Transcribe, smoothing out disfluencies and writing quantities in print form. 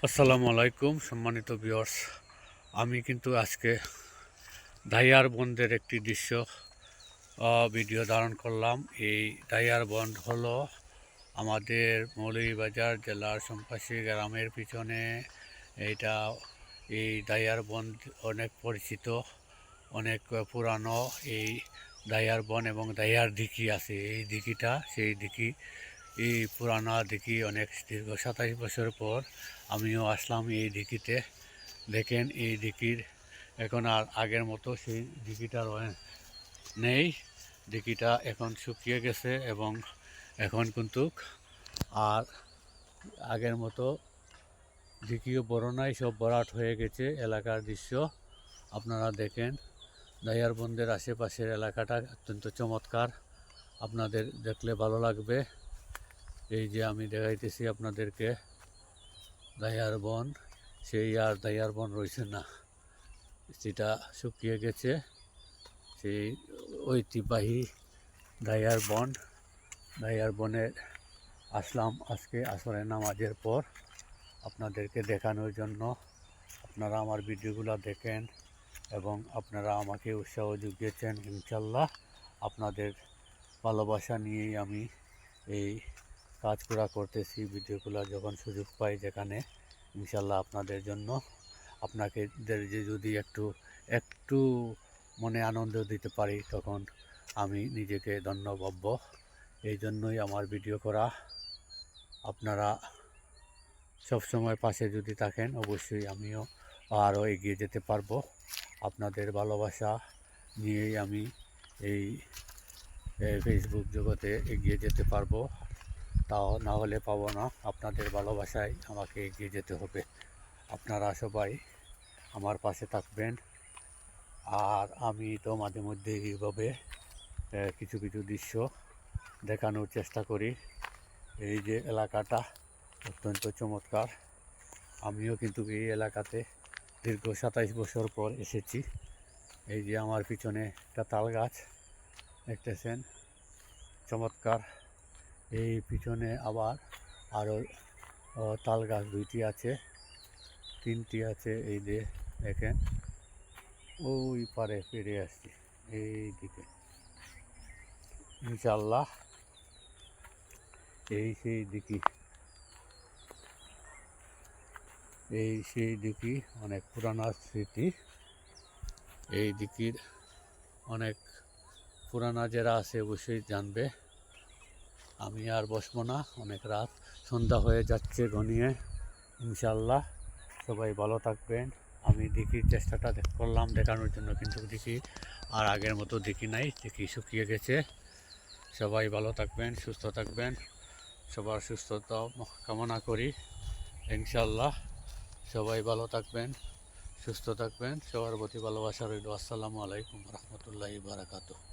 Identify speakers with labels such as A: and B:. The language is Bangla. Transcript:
A: আসসালামু আলাইকুম সম্মানিত ভিউয়ার্স। আমি কিন্তু আজকে দাইয়ার বন্দের একটি দৃশ্য ভিডিও ধারণ করলাম। এই দাইয়ার বন্দ হলো আমাদের মৌলভীবাজার জেলার সম্পাসী গ্রামের পিছনে। এইটা এই দাইয়ার বন্দ অনেক পরিচিত, অনেক পুরানো। এই দাইয়ার বন এবং দাইয়ার দিঘি আছে, এই দিঘিটা সেই দিঘি, এই পুরানা দিঘি। অনেক দীর্ঘ 27 বছর পর আমিও আসলাম এই দিঘিতে। দেখেন এই দিঘির এখন আর আগের মতো সেই দিঘিটা নেই। দিঘিটা এখন শুকিয়ে গেছে এবং এখন কিন্তু আর আগের মতো দিঘিও বড় নাই, সব ভরাট হয়ে গেছে। এলাকার দৃশ্য আপনারা দেখেন। দাইয়ার বন্দের আশেপাশের এলাকাটা অত্যন্ত চমৎকার, আপনাদের দেখলে ভালো লাগবে। এই যে আমি দেখাইতেছি আপনাদেরকে দাইয়ার বন, সেই আর দাইয়ার বন রয়েছে না, সেটা শুকিয়ে গেছে। সেই ঐতিহ্যবাহী দাইয়ার বন, দাইয়ার বনে আসলাম আজকে আসরের নামাজের পর আপনাদেরকে দেখানোর জন্য। আপনারা আমার ভিডিওগুলো দেখেন এবং আপনারা আমাকে উৎসাহ জুগিয়েছেন। ইনশাল্লাহ আপনাদের ভালোবাসা নিয়েই আমি এই কাজগুলো করতেছি। ভিডিওগুলো যখন সুযোগ পাই যেখানে, ইনশাল্লাহ আপনাদের জন্য, আপনাকে যদি একটু একটু মনে আনন্দ দিতে পারি তখন আমি নিজেকে ধন্য ভাবব। এই জন্যই আমার ভিডিও করা। আপনারা সবসময় পাশে যদি থাকেন অবশ্যই আমিও আরও এগিয়ে যেতে পারবো। আপনাদের ভালোবাসা নিয়েই আমি এই ফেসবুক জগতে এগিয়ে যেতে পারবো, তাও না হলে পাবো না। আপনাদের ভালোবাসায় আমাকে এগিয়ে যেতে হবে। আপনারা সবাই আমার পাশে থাকবেন। আর আমি তো মাঝে মধ্যে এইভাবে কিছু কিছু দৃশ্য দেখানোর চেষ্টা করি। এই যে এলাকাটা অত্যন্ত চমৎকার। আমিও কিন্তু এই এলাকাতে দীর্ঘ 27 বছর পর এসেছি। এই যে আমার পিছনে একটা তাল গাছ দেখতেছেন, চমৎকার। এই পিছনে আবার আরও তাল গাছ 2টি আছে, 3টি আছে। এই যে দেখেন, ওই পারে ফিরে আসছি এই দিকে। ইনশাল্লাহ সেই দিকে, সেই দিকে অনেক পুরানো স্মৃতি। এই দিকের অনেক পুরানা যারা আছে অবশ্যই জানবে। আমি আর বসবো না, অনেক রাত, সন্ধ্যা হয়ে যাচ্ছে ঘনিয়ে। ইনশাল্লাহ সবাই ভালো থাকবেন। আমি দিঘির চেষ্টাটা করলাম দেখানোর জন্য, কিন্তু দিঘি আর আগের মতো দিঘি নাই, দিঘি শুকিয়ে গেছে। সবাই ভালো থাকবেন, সুস্থ থাকবেন, সবার সুস্থতা কামনা করি। ইনশাল্লাহ সবাই ভালো থাকবেন, সুস্থ থাকবেন, সবার প্রতি ভালোবাসা রইল। আসসালামু আলাইকুম রহমতুল্লাহি বারাকাতুহু।